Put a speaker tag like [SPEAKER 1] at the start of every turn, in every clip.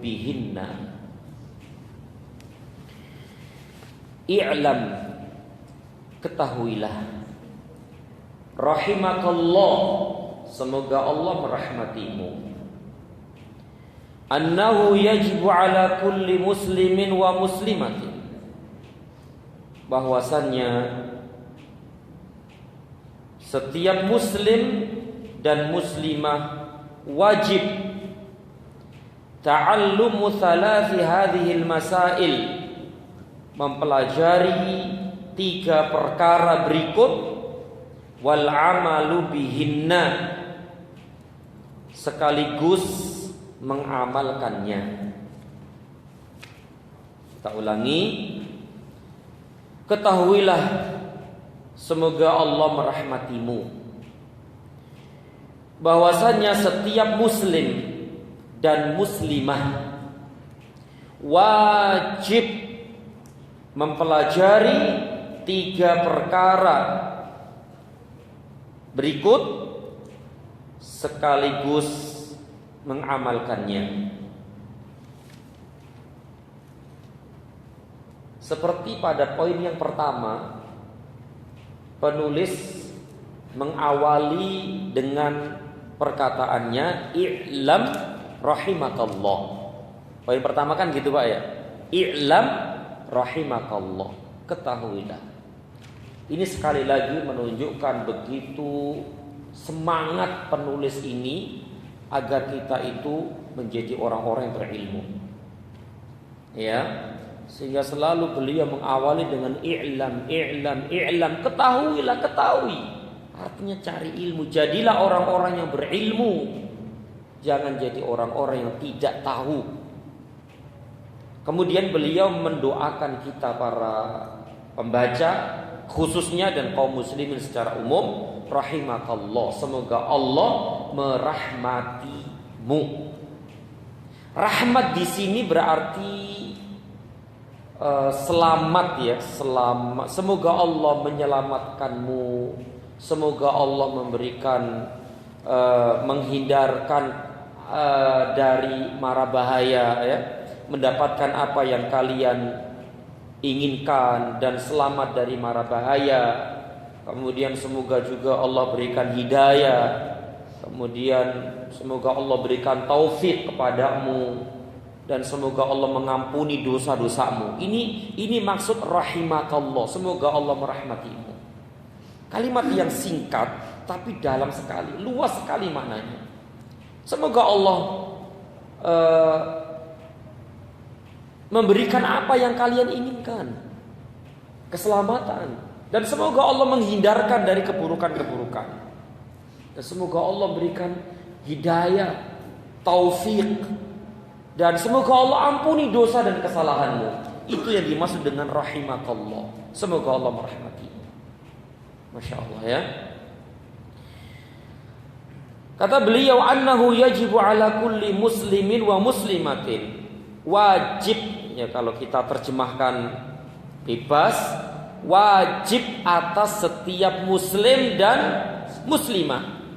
[SPEAKER 1] bihinna. I'lam, ketahuilah, rahimakallah, semoga Allah merahmatimu, annahu yajibu ala kulli muslimin wa muslimatin, bahwasannya setiap muslim dan muslimah wajib ta'allumu thalathi hadhil masail, mempelajari 3 perkara berikut, wal amalu bihinna, sekaligus mengamalkannya. Kita ulangi, ketahuilah semoga Allah merahmatimu, bahwasanya setiap muslim dan muslimah wajib mempelajari 3 perkara berikut sekaligus mengamalkannya. Seperti pada poin yang pertama, penulis mengawali dengan perkataannya i'lam rahimakallah. Poin pertama kan gitu Pak ya, i'lam rahimakallah, ketahuilah. Ini sekali lagi menunjukkan begitu semangat penulis ini agar kita itu menjadi orang-orang yang berilmu, ya. Sehingga selalu beliau mengawali dengan i'lam, i'lam, i'lam, ketahuilah, ketahui. Artinya cari ilmu, jadilah orang-orang yang berilmu, jangan jadi orang-orang yang tidak tahu. Kemudian beliau mendoakan kita para pembaca khususnya dan kaum muslimin secara umum, rahimakallah, semoga Allah merahmatimu. Rahmat di sini berarti selamat ya, selamat. Semoga Allah menyelamatkanmu, semoga Allah memberikan menghindarkan dari mara bahaya ya, mendapatkan apa yang kalian inginkan dan selamat dari mara bahaya. Kemudian semoga juga Allah berikan hidayah, kemudian semoga Allah berikan taufik kepadamu, dan semoga Allah mengampuni dosa-dosamu. Ini maksud rahimakallah, semoga Allah merahmatimu. Kalimat yang singkat tapi dalam sekali, luas sekali maknanya. Semoga Allah memberikan apa yang kalian inginkan, keselamatan, dan semoga Allah menghindarkan dari keburukan-keburukan, dan semoga Allah berikan hidayah, taufik, dan semoga Allah ampuni dosa dan kesalahanmu. Itu yang dimaksud dengan rahimakallah, semoga Allah merahmati. Masya Allah ya. Kata beliau, annahu yajibu ala kulli muslimin wa muslimatin, wajib ya, kalau kita terjemahkan bebas, wajib atas setiap muslim dan muslimah.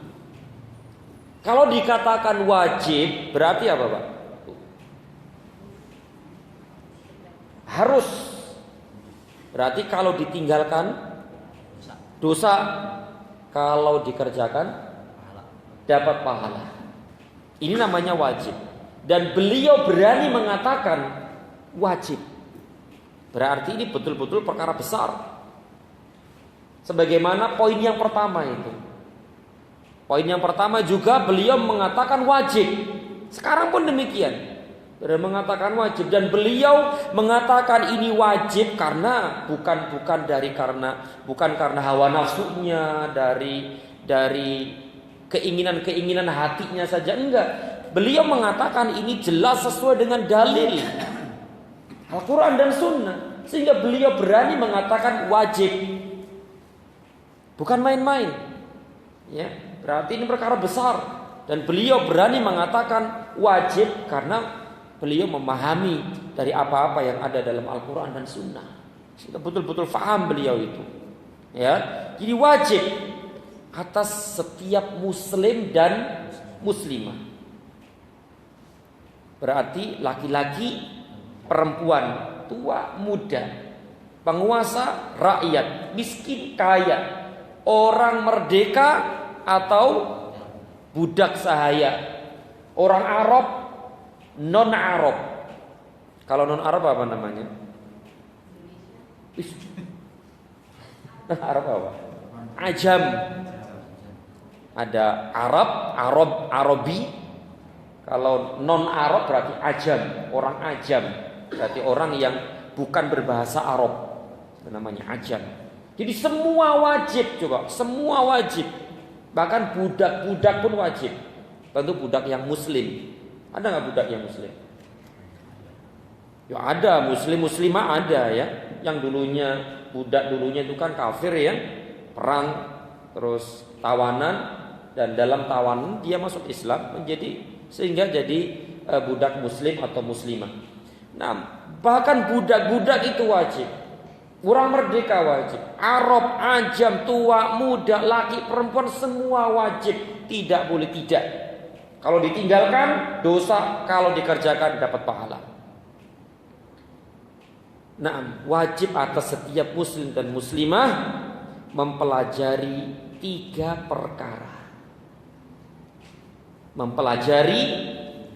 [SPEAKER 1] Kalau dikatakan wajib berarti apa Pak? Harus. Berarti kalau ditinggalkan dosa, kalau dikerjakan dapat pahala. Ini namanya wajib. Dan beliau berani mengatakan wajib, berarti ini betul-betul perkara besar. Sebagaimana poin yang pertama itu. Poin yang pertama juga beliau mengatakan wajib. Sekarang pun demikian. Beliau mengatakan wajib, dan beliau mengatakan ini wajib karena bukan karena hawa nafsunya, dari keinginan-keinginan hatinya saja, enggak. Beliau mengatakan ini jelas sesuai dengan dalil Al-Quran dan Sunnah, sehingga beliau berani mengatakan wajib, bukan main-main. Ya, berarti ini perkara besar, dan beliau berani mengatakan wajib karena beliau memahami dari apa-apa yang ada dalam Al-Quran dan Sunnah, sehingga betul-betul faham beliau itu. Ya, jadi wajib atas setiap muslim dan muslimah. Berarti laki-laki, perempuan, tua, muda, penguasa, rakyat, miskin, kaya, orang merdeka atau budak sahaya, orang Arab, non Arab. Kalau non Arab apa namanya? Arab apa? Ajam. Ada Arabi. Kalau non Arab berarti ajam, orang ajam. Berarti orang yang bukan berbahasa Arab. Itu namanya ajam. Jadi semua wajib, coba, semua wajib. Bahkan budak-budak pun wajib. Tentu budak yang muslim. Ada nggak budak yang muslim? Ya ada, muslimah ada ya. Yang budak dulunya itu kan kafir ya, perang, terus tawanan, dan dalam tawanan dia masuk Islam sehingga jadi budak muslim atau muslimah. Nah, bahkan budak-budak itu wajib. Orang merdeka wajib. Arab, ajam, tua, muda, laki, perempuan semua wajib. Tidak boleh tidak. Kalau ditinggalkan dosa, kalau dikerjakan dapat pahala. Nah, wajib atas setiap muslim dan muslimah mempelajari 3 perkara. Mempelajari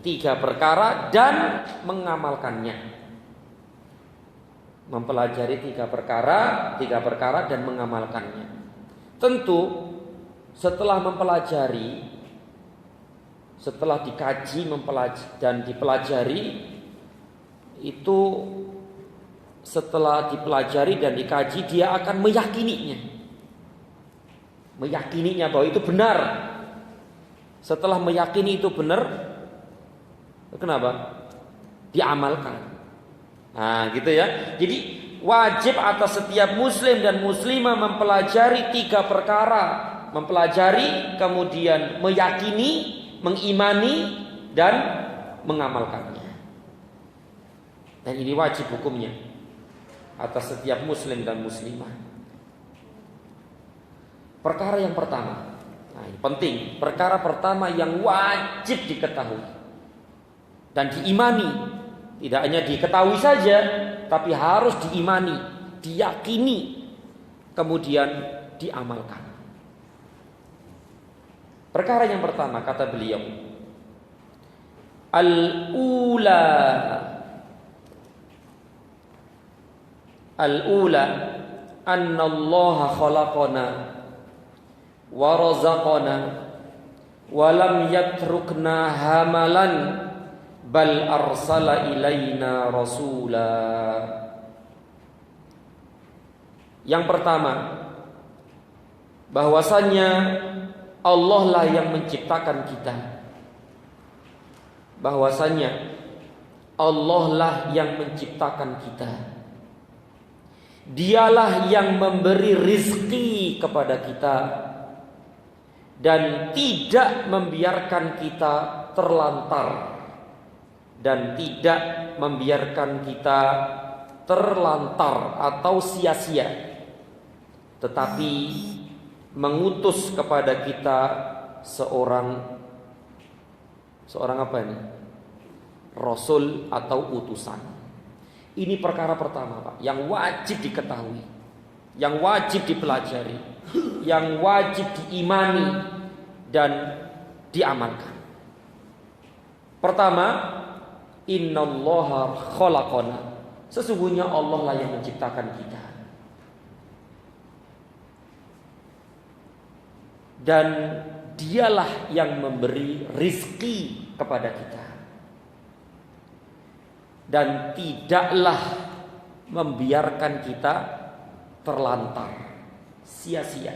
[SPEAKER 1] 3 perkara dan mengamalkannya. Mempelajari 3 perkara dan mengamalkannya. Tentu setelah mempelajari, setelah dikaji dan dipelajari, itu setelah dipelajari dan dikaji dia akan meyakininya bahwa itu benar. Setelah meyakini itu benar, kenapa? Diamalkan. Nah, gitu ya. Jadi wajib atas setiap muslim dan muslimah mempelajari 3 perkara. Mempelajari, kemudian meyakini, mengimani, dan mengamalkannya. Dan ini wajib hukumnya atas setiap muslim dan muslimah. Perkara yang pertama, nah ini penting. Perkara pertama yang wajib diketahui dan diimani. Tidak hanya diketahui saja, tapi harus diimani, diyakini, kemudian diamalkan. Perkara yang pertama kata beliau, Al-ula anna Allah khalaqana wa razaqana wa lam yatrukna hamalan bal arsala ilaina rasula. Yang pertama, bahwasannya Allah lah yang menciptakan kita. Bahwasannya Allah lah yang menciptakan kita. Dialah yang memberi rizki kepada kita dan tidak membiarkan kita terlantar, dan tidak membiarkan kita terlantar atau sia-sia, tetapi mengutus kepada kita seorang apa ini? Rasul atau utusan. Ini perkara pertama, Pak, yang wajib diketahui, yang wajib dipelajari, yang wajib diimani dan diamalkan. Pertama, innallaha khalaqana. Sesungguhnya Allah lah yang menciptakan kita. Dan dialah yang memberi rizki kepada kita. Dan tidaklah membiarkan kita terlantar, sia-sia,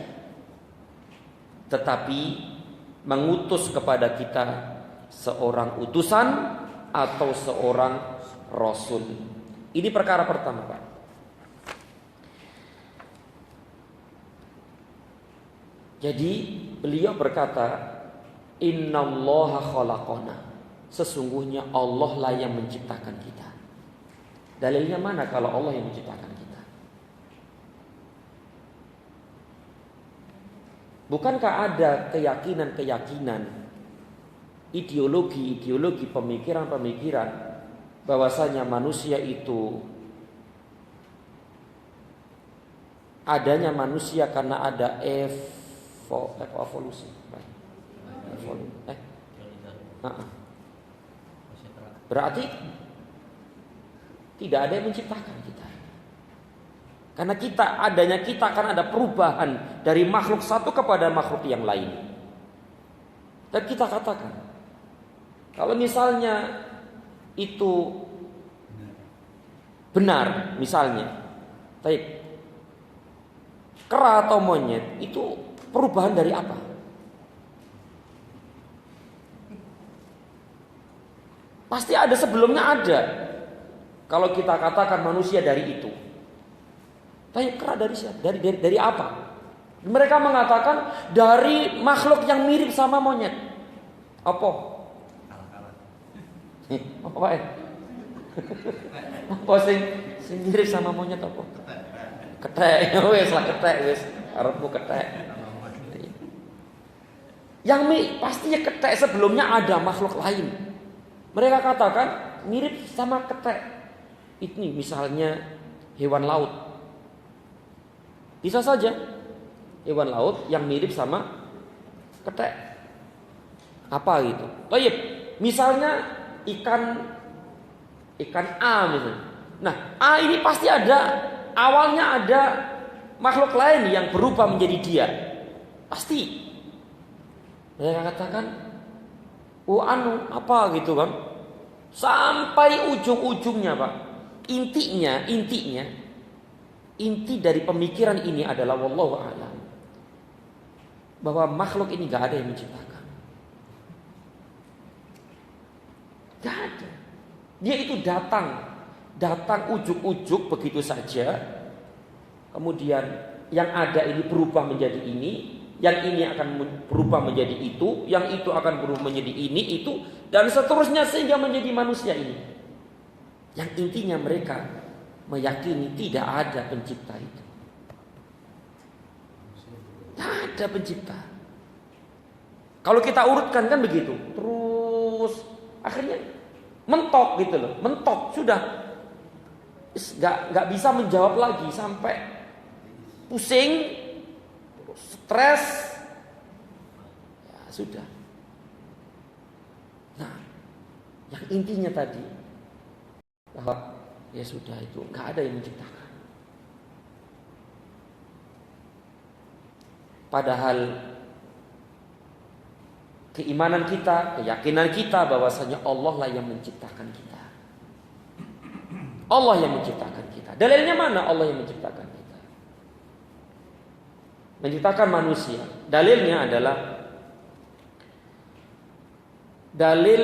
[SPEAKER 1] tetapi mengutus kepada kita seorang utusan atau seorang rasul. Ini perkara pertama, Pak. Jadi beliau berkata, innallaha khalaqana. Sesungguhnya Allah lah yang menciptakan kita. Dalilnya mana kalau Allah yang menciptakan kita? Bukankah ada keyakinan-keyakinan ideologi-ideologi, pemikiran-pemikiran bahwasanya manusia itu adanya manusia karena ada evolusi. Berarti tidak ada yang menciptakan kita. Karena adanya kita kan ada perubahan dari makhluk satu kepada makhluk yang lain. Dan kita katakan, kalau misalnya itu benar, misalnya, baik, kera atau monyet itu perubahan dari apa? Pasti ada sebelumnya ada. Kalau kita katakan manusia dari itu, tapi kera dari siapa? Dari apa? Mereka mengatakan dari makhluk yang mirip sama monyet. Apa? Apa ya? Apa sing mirip sama monyet apa? Ketek, wes lah ketek wes. Arepmu ketek. Yang pastinya ketek sebelumnya ada makhluk lain. Mereka katakan mirip sama ketek. Ini misalnya hewan laut. Bisa saja hewan laut yang mirip sama ketek. Apa gitu? Baik, misalnya ikan A misalnya. Nah, A ini pasti awalnya ada makhluk lain yang berubah menjadi dia. Pasti. Mereka katakan, apa gitu kan? Sampai ujung-ujungnya, Pak. Inti dari pemikiran ini adalah wallahu a'lam, bahwa makhluk ini gak ada yang menciptakan. Gak ada. Dia itu datang ujuk-ujuk begitu saja. Kemudian yang ada ini berubah menjadi ini, yang ini akan berubah menjadi itu, yang itu akan berubah menjadi ini, itu, dan seterusnya sehingga menjadi manusia ini. Yang intinya mereka meyakini tidak ada pencipta itu. Tidak ada pencipta. Kalau kita urutkan kan begitu. Terus akhirnya mentok gitu loh. Mentok sudah. Gak bisa menjawab lagi. Sampai pusing, stres. Ya sudah. Nah, yang intinya tadi, bahwa ya sudah itu nggak ada yang menciptakan. Padahal keimanan kita, keyakinan kita bahwasanya Allah lah yang menciptakan kita. Allah yang menciptakan kita. Dalilnya mana Allah yang menciptakan kita? Menciptakan manusia. Dalilnya adalah dalil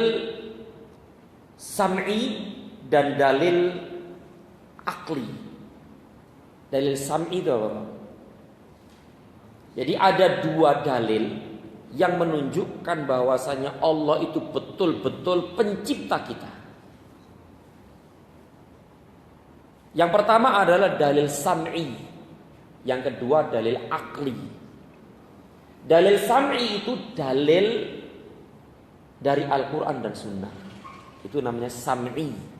[SPEAKER 1] sam'i dan dalil akli. Dalil sam'i itu apa? Jadi ada dua dalil yang menunjukkan bahwasanya Allah itu betul-betul pencipta kita. Yang pertama adalah dalil sam'i, yang kedua dalil akli. Dalil sam'i itu dalil dari Al-Quran dan Sunnah. Itu namanya sam'i.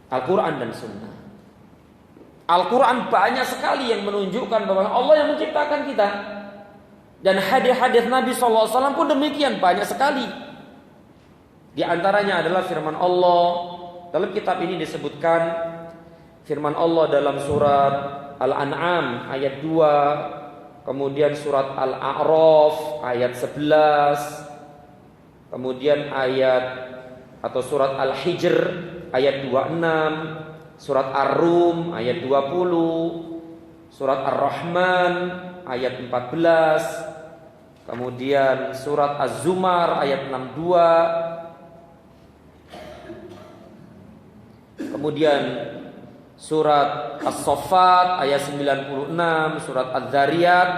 [SPEAKER 1] Al-Quran dan Sunnah. Al-Quran banyak sekali yang menunjukkan bahwa Allah yang menciptakan kita. Dan hadis-hadis Nabi SAW pun demikian, banyak sekali. Di antaranya adalah firman Allah. Dalam kitab ini disebutkan firman Allah dalam surat Al-An'am ayat 2, kemudian surat Al-A'raf ayat 11, kemudian ayat atau surat Al-Hijr ayat 26, surat Ar-Rum ayat 20, surat Ar-Rahman ayat 14, kemudian surat Az-Zumar ayat 62, kemudian surat As-Saffat ayat 96, surat Az-Zariyat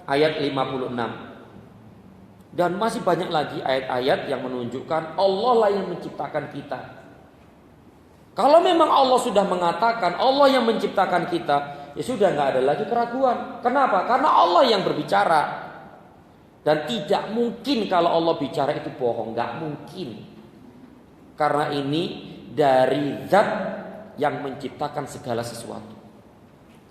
[SPEAKER 1] ayat 56. Dan masih banyak lagi ayat-ayat yang menunjukkan Allah lah yang menciptakan kita. Kalau memang Allah sudah mengatakan Allah yang menciptakan kita, ya sudah, nggak ada lagi keraguan. Kenapa? Karena Allah yang berbicara. Dan tidak mungkin kalau Allah bicara itu bohong, nggak mungkin. Karena ini dari zat yang menciptakan segala sesuatu.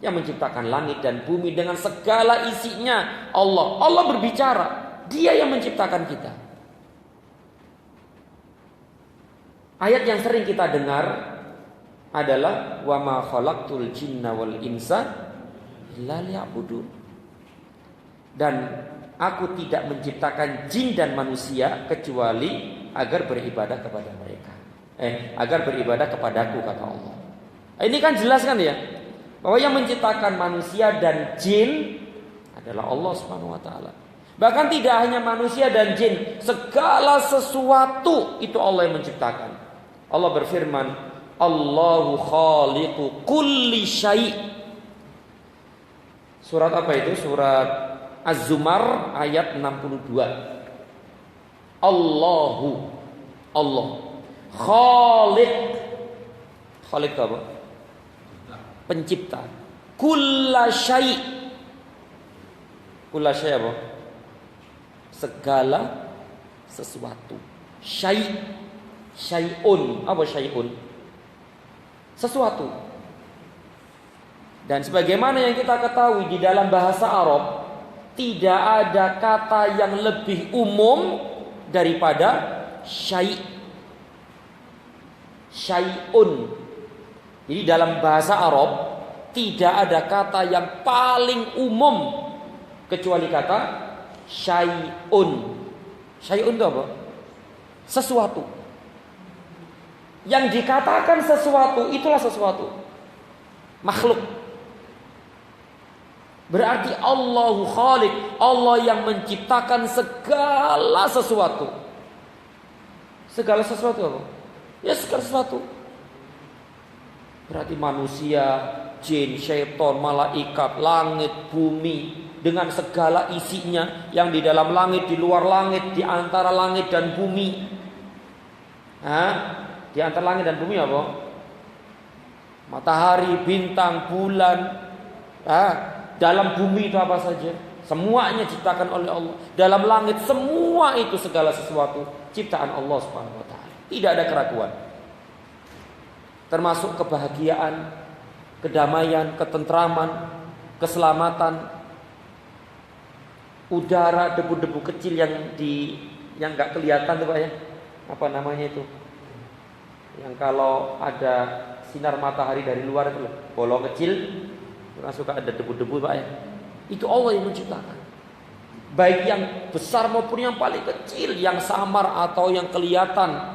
[SPEAKER 1] Yang menciptakan langit dan bumi dengan segala isinya. Allah berbicara. Dia yang menciptakan kita. Ayat yang sering kita dengar adalah wa ma khalaqtul jinna wal insa illa liya'budun. Dan aku tidak menciptakan jin dan manusia kecuali agar beribadah kepada mereka. Agar beribadah kepadaku, kata Allah. Ini kan jelas kan ya, bahwa yang menciptakan manusia dan jin adalah Allah Subhanahu wa taala. Bahkan tidak hanya manusia dan jin, segala sesuatu itu Allah yang menciptakan. Allah berfirman, Allahu khaliqu kulli syai'. Surat apa itu? Surat Az-Zumar ayat 62. Allah khaliq. Khaliq apa? Pencipta. Kulla syai'. Kulla syai' apa? Segala sesuatu. Syai'un. Apa syai'un? Sesuatu. Dan sebagaimana yang kita ketahui di dalam bahasa Arab, tidak ada kata yang lebih umum daripada syai'un. Jadi dalam bahasa Arab tidak ada kata yang paling umum kecuali kata syai'un. Syai'un itu apa? Sesuatu. Yang dikatakan sesuatu itulah sesuatu. Makhluk. Berarti Allahu Khaliq, Allah yang menciptakan segala sesuatu. Segala sesuatu apa? Ya segala sesuatu. Berarti manusia, jin, syaitan, malaikat, langit, bumi, dengan segala isinya yang di dalam langit, di luar langit, di antara langit dan bumi. Di antara langit dan bumi apa? Matahari, bintang, bulan. Dalam bumi itu apa saja? Semuanya ciptakan oleh Allah. Dalam langit semua itu segala sesuatu ciptaan Allah Subhanahu wa taala. Tidak ada keraguan. Termasuk kebahagiaan, kedamaian, ketentraman, keselamatan, udara, debu-debu kecil yang enggak kelihatan tuh Pak ya. Apa namanya itu? Yang kalau ada sinar matahari dari luar itu loh, bolong kecil, suka ada debu-debu Pak ya. Itu Allah yang menciptakan. Baik yang besar maupun yang paling kecil, yang samar atau yang kelihatan,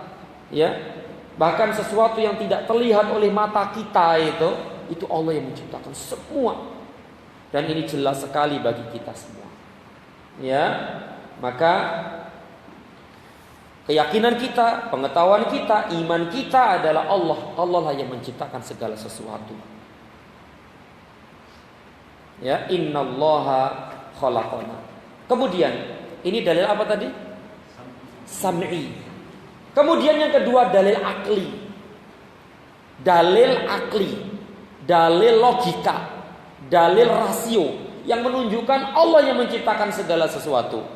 [SPEAKER 1] ya. Bahkan sesuatu yang tidak terlihat oleh mata kita itu Allah yang menciptakan semua. Dan ini jelas sekali bagi kita semua. Ya, maka keyakinan kita, pengetahuan kita, iman kita adalah Allah lah yang menciptakan segala sesuatu. Ya, innallaha khalaqana. Kemudian, ini dalil apa tadi? Sam'i. Kemudian yang kedua dalil akli. Dalil akli, dalil logika, dalil rasio yang menunjukkan Allah yang menciptakan segala sesuatu.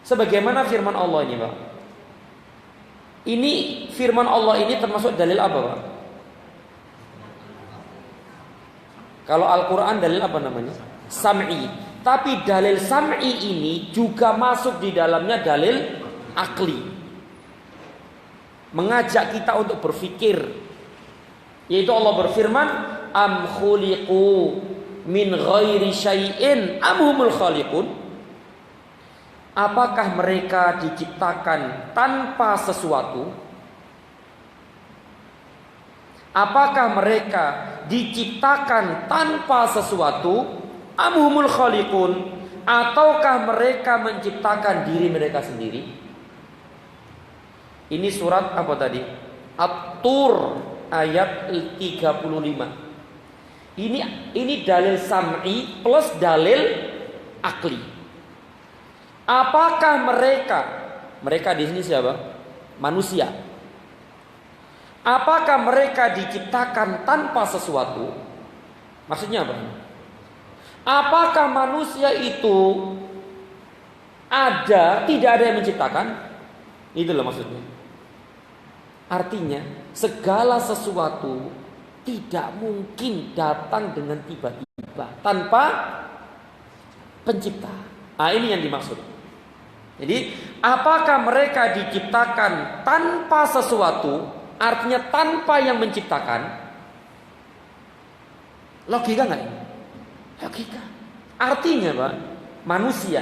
[SPEAKER 1] Sebagaimana firman Allah ini, Pak. Ini firman Allah ini termasuk dalil apa, Pak? Kalau Al-Quran dalil apa namanya? Sam'i. Tapi dalil sam'i ini juga masuk di dalamnya dalil akli. Mengajak kita untuk berpikir. Yaitu Allah berfirman, am khuliqu min ghairi syai'in am humul khaliqun. Apakah mereka diciptakan tanpa sesuatu? Apakah mereka diciptakan tanpa sesuatu? Am humul khaliqun, ataukah mereka menciptakan diri mereka sendiri? Ini surat apa tadi? At-Tur ayat 35. Ini dalil sam'i plus dalil akli. Apakah mereka di sini siapa? Manusia. Apakah mereka diciptakan tanpa sesuatu? Maksudnya apa? Apakah manusia itu tidak ada yang menciptakan. Itu loh maksudnya. Artinya segala sesuatu tidak mungkin datang dengan tiba-tiba tanpa pencipta. Ini yang dimaksud. Jadi apakah mereka diciptakan tanpa sesuatu, artinya tanpa yang menciptakan? Logika nggak ini? Logika. Artinya Pak, manusia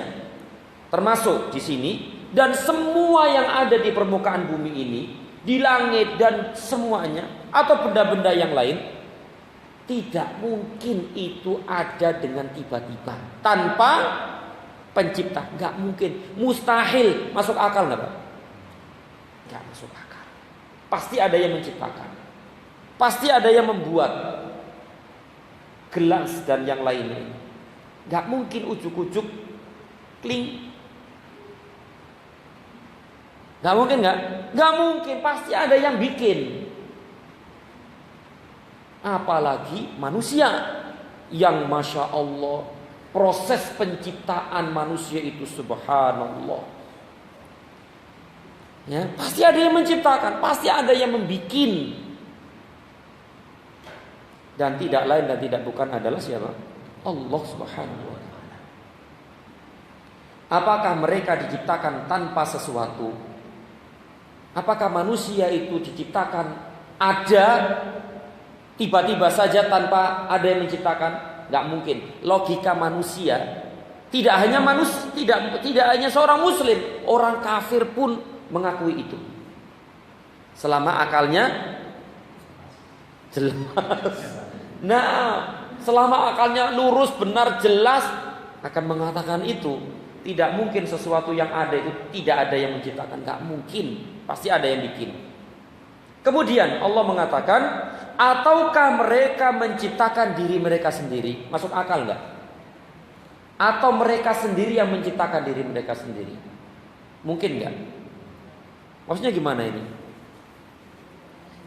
[SPEAKER 1] termasuk di sini dan semua yang ada di permukaan bumi ini, di langit dan semuanya atau benda-benda yang lain, tidak mungkin itu ada dengan tiba-tiba tanpa pencipta. Nggak mungkin, mustahil. Masuk akal nggak Pak? Nggak masuk akal. Pasti ada yang menciptakan, pasti ada yang membuat gelas dan yang lainnya. Nggak mungkin ujuk-ujuk kling. Nggak mungkin nggak? Nggak mungkin, pasti ada yang bikin. Apalagi manusia yang Masya Allah, proses penciptaan manusia itu subhanallah. Ya, pasti ada yang menciptakan, pasti ada yang membikin. Dan tidak lain dan tidak bukan adalah siapa? Allah Subhanahu wa taala. Apakah mereka diciptakan tanpa sesuatu? Apakah manusia itu diciptakan ada tiba-tiba saja tanpa ada yang menciptakan? Gak mungkin. Logika manusia tidak hanya tidak hanya seorang muslim, orang kafir pun mengakui itu. Selama akalnya jelas. Nah, selama akalnya lurus, benar, jelas, akan mengatakan itu. Tidak mungkin sesuatu yang ada itu tidak ada yang menciptakan. Gak mungkin, pasti ada yang bikin. Kemudian Allah mengatakan, ataukah mereka menciptakan diri mereka sendiri? Masuk akal gak? Atau mereka sendiri yang menciptakan diri mereka sendiri? Mungkin gak? Maksudnya gimana ini?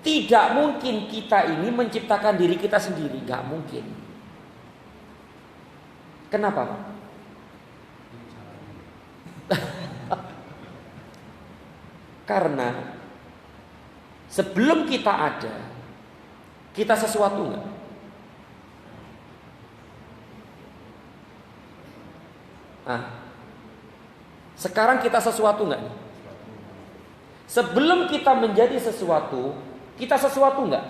[SPEAKER 1] Tidak mungkin kita ini menciptakan diri kita sendiri. Gak mungkin. Kenapa Pak? Karena sebelum kita ada, kita sesuatu gak? Sekarang kita sesuatu gak? Sebelum kita menjadi sesuatu, kita sesuatu enggak?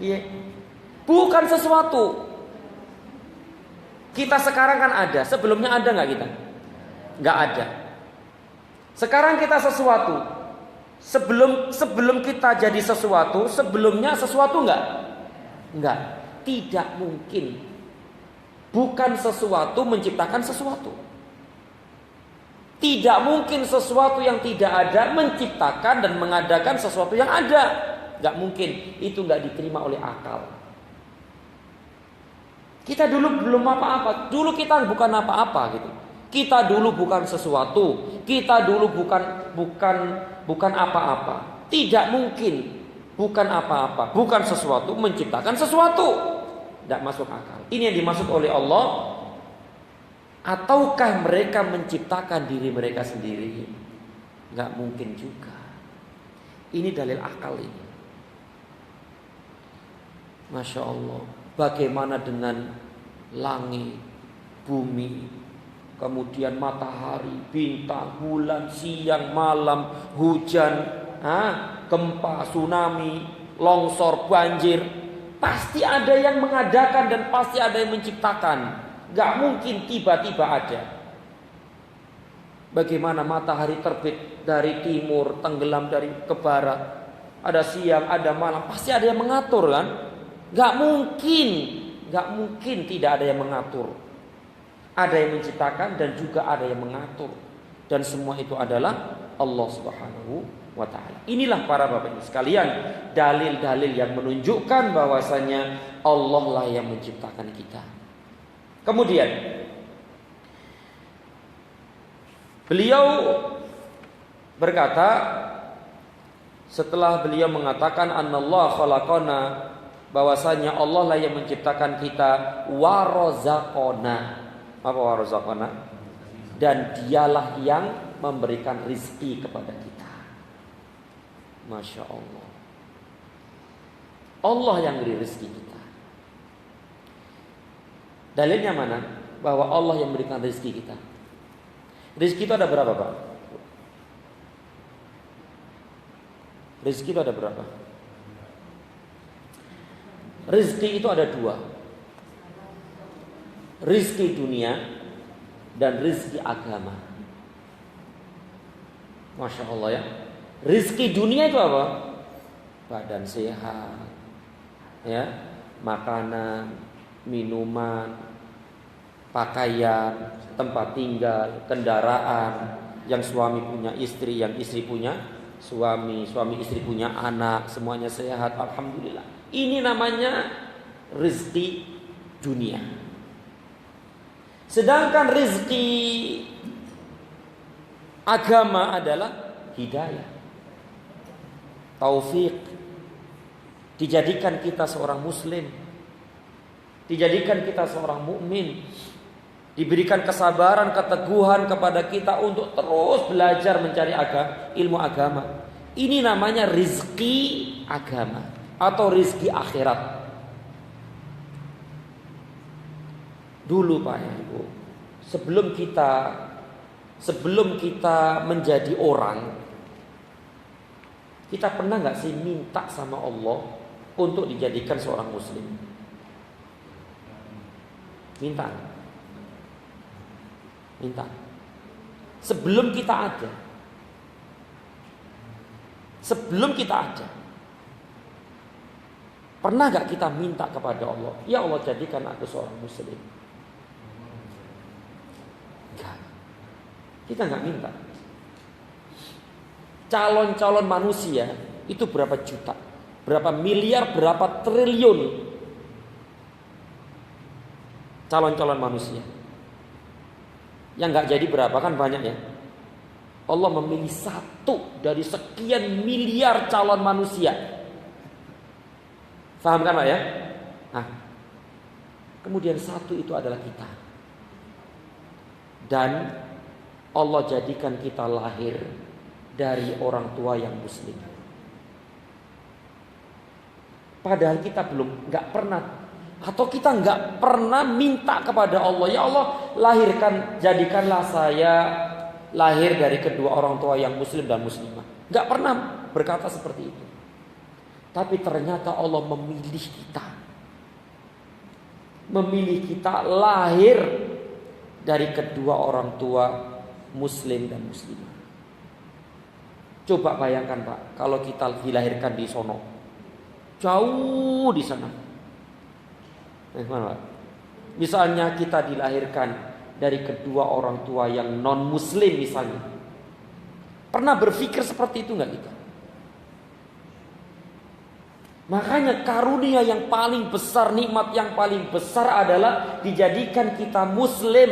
[SPEAKER 1] Iya. Bukan sesuatu. Kita sekarang kan ada. Sebelumnya ada enggak kita? Enggak ada. Sekarang kita sesuatu. Sebelum kita jadi sesuatu, sebelumnya sesuatu enggak? Enggak. Tidak mungkin. Bukan sesuatu menciptakan sesuatu. Tidak mungkin sesuatu yang tidak ada menciptakan dan mengadakan sesuatu yang ada. Gak mungkin. Itu gak diterima oleh akal. Kita dulu belum apa-apa. Dulu kita bukan apa-apa gitu. Kita dulu bukan sesuatu. Kita dulu bukan apa-apa. Tidak mungkin. Bukan apa-apa. Bukan sesuatu menciptakan sesuatu. Gak masuk akal. Ini yang dimaksud oleh Allah. Ataukah mereka menciptakan diri mereka sendiri? Gak mungkin juga. Ini dalil akal ini. Masya Allah. Bagaimana dengan langit, bumi, kemudian matahari, bintang, bulan, siang, malam, hujan, gempa, tsunami, longsor, banjir. Pasti ada yang mengadakan dan pasti ada yang menciptakan. Gak mungkin tiba-tiba ada. Bagaimana matahari terbit dari timur, tenggelam dari ke barat, ada siang, ada malam, pasti ada yang mengatur kan? Gak mungkin tidak ada yang mengatur. Ada yang menciptakan dan juga ada yang mengatur. Dan semua itu adalah Allah Subhanahu wa ta'ala. Inilah para bapak ibu sekalian, dalil-dalil yang menunjukkan bahwasanya Allah lah yang menciptakan kita. Kemudian beliau berkata, setelah beliau mengatakan annallahu khalaqana bahwasanya Allah lah yang menciptakan kita, warazaqona. Apa warazaqona? Dan dialah yang memberikan rizki kepada kita. Masya Allah. Allah yang beri rizki kita. Dalilnya mana? Bahwa Allah yang memberikan rizki kita. Rizki itu ada berapa, Pak? Rizki itu ada berapa? Rizki itu ada dua. Rizki dunia dan rizki agama. Masya Allah ya. Rizki dunia itu apa? Badan sehat, ya, makanan, minuman, pakaian, tempat tinggal, kendaraan. Yang suami punya istri, yang istri punya suami, suami istri punya anak, semuanya sehat, alhamdulillah. Ini namanya rezeki dunia. Sedangkan rezeki agama adalah hidayah, taufik, dijadikan kita seorang muslim, dijadikan kita seorang mukmin, diberikan kesabaran, keteguhan kepada kita untuk terus belajar mencari ilmu agama. Ini namanya rizki agama atau rizki akhirat. Dulu Pak Ibu, sebelum kita menjadi orang, kita pernah gak sih minta sama Allah untuk dijadikan seorang muslim? Minta. Sebelum kita ada. Pernah gak kita minta kepada Allah, ya Allah jadikan aku seorang muslim? Enggak. Kita gak minta. Calon-calon manusia itu berapa juta, berapa miliar, berapa triliun calon-calon manusia. Yang gak jadi berapa, kan banyak ya. Allah memilih satu dari sekian miliar calon manusia. Paham kan Pak ya? Nah, kemudian satu itu adalah kita. Dan Allah jadikan kita lahir dari orang tua yang muslim. Padahal kita nggak pernah, atau kita nggak pernah minta kepada Allah, ya Allah jadikanlah saya lahir dari kedua orang tua yang muslim dan muslimah. Nggak pernah berkata seperti itu. Tapi ternyata Allah memilih kita lahir dari kedua orang tua muslim dan muslimah. Coba bayangkan Pak, kalau kita dilahirkan di sono, jauh di sana. Pak? Misalnya kita dilahirkan dari kedua orang tua yang non muslim misalnya. Pernah berpikir seperti itu nggak kita? Makanya karunia yang paling besar, nikmat yang paling besar adalah dijadikan kita muslim.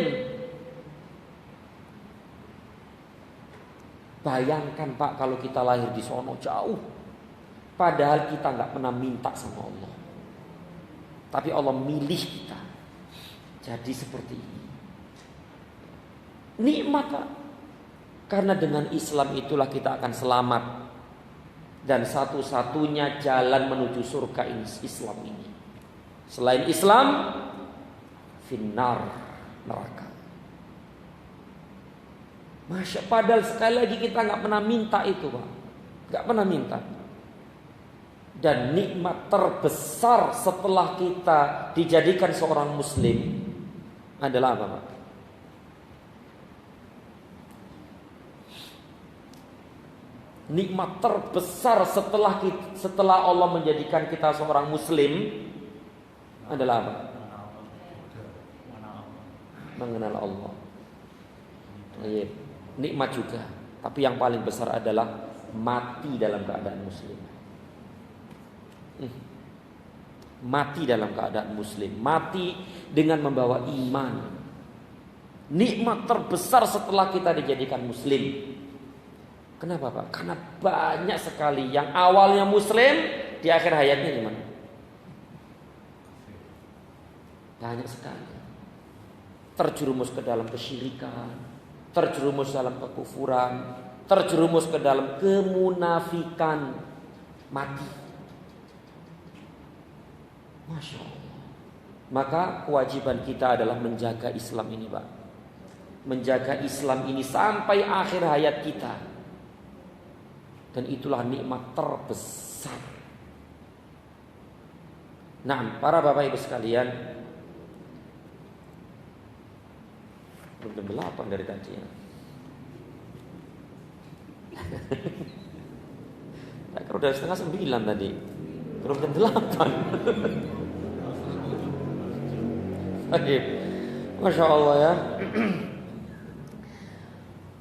[SPEAKER 1] Bayangkan Pak, kalau kita lahir di sono jauh, padahal kita nggak pernah minta sama Allah, tapi Allah milih kita jadi seperti ini. Nikmat Pak, karena dengan Islam itulah kita akan selamat. Dan satu-satunya jalan menuju surga Islam ini. Selain Islam, finnar, neraka. Padahal sekali lagi kita gak pernah minta itu Pak. Gak pernah minta. Dan nikmat terbesar setelah kita dijadikan seorang muslim adalah apa Pak? Nikmat terbesar setelah Allah menjadikan kita seorang muslim adalah apa? Mengenal Allah. Nikmat juga, tapi yang paling besar adalah mati dalam keadaan muslim. Mati dalam keadaan muslim, mati dengan membawa iman. Nikmat terbesar setelah kita dijadikan muslim. Kenapa Pak? Karena banyak sekali yang awalnya muslim, di akhir hayatnya gimana? Banyak sekali. Terjerumus ke dalam kesyirikan, terjerumus dalam kekufuran, terjerumus ke dalam kemunafikan, mati. Masya Allah. Maka kewajiban kita adalah menjaga Islam ini, Pak. Menjaga Islam ini sampai akhir hayat kita. Dan itulah nikmat terbesar. Nah, para Bapak Ibu sekalian, belum jam 8 dari tadi ya. Nah, kalau udah 8:30 tadi, belum jam 8. Baik, Masya Allah ya.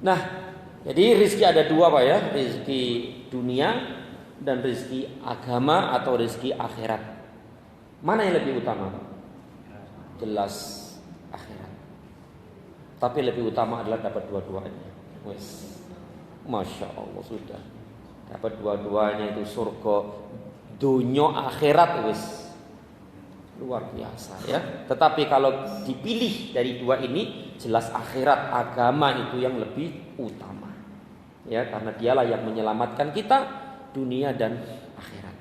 [SPEAKER 1] Nah, jadi rezeki ada dua Pak ya, rezeki dunia dan rezeki agama atau rezeki akhirat. Mana yang lebih utama? Jelas akhirat. Tapi lebih utama adalah dapat dua-duanya. Wes, Masya Allah sudah dapat dua-duanya itu surga, dunia akhirat wes. Luar biasa ya. Tetapi kalau dipilih dari dua ini, jelas akhirat, agama itu yang lebih utama. Ya, karena dialah yang menyelamatkan kita dunia dan akhirat.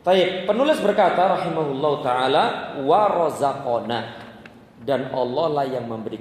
[SPEAKER 1] Baik, penulis berkata rahimahullah taala wa razaqona, dan Allah lah yang memberi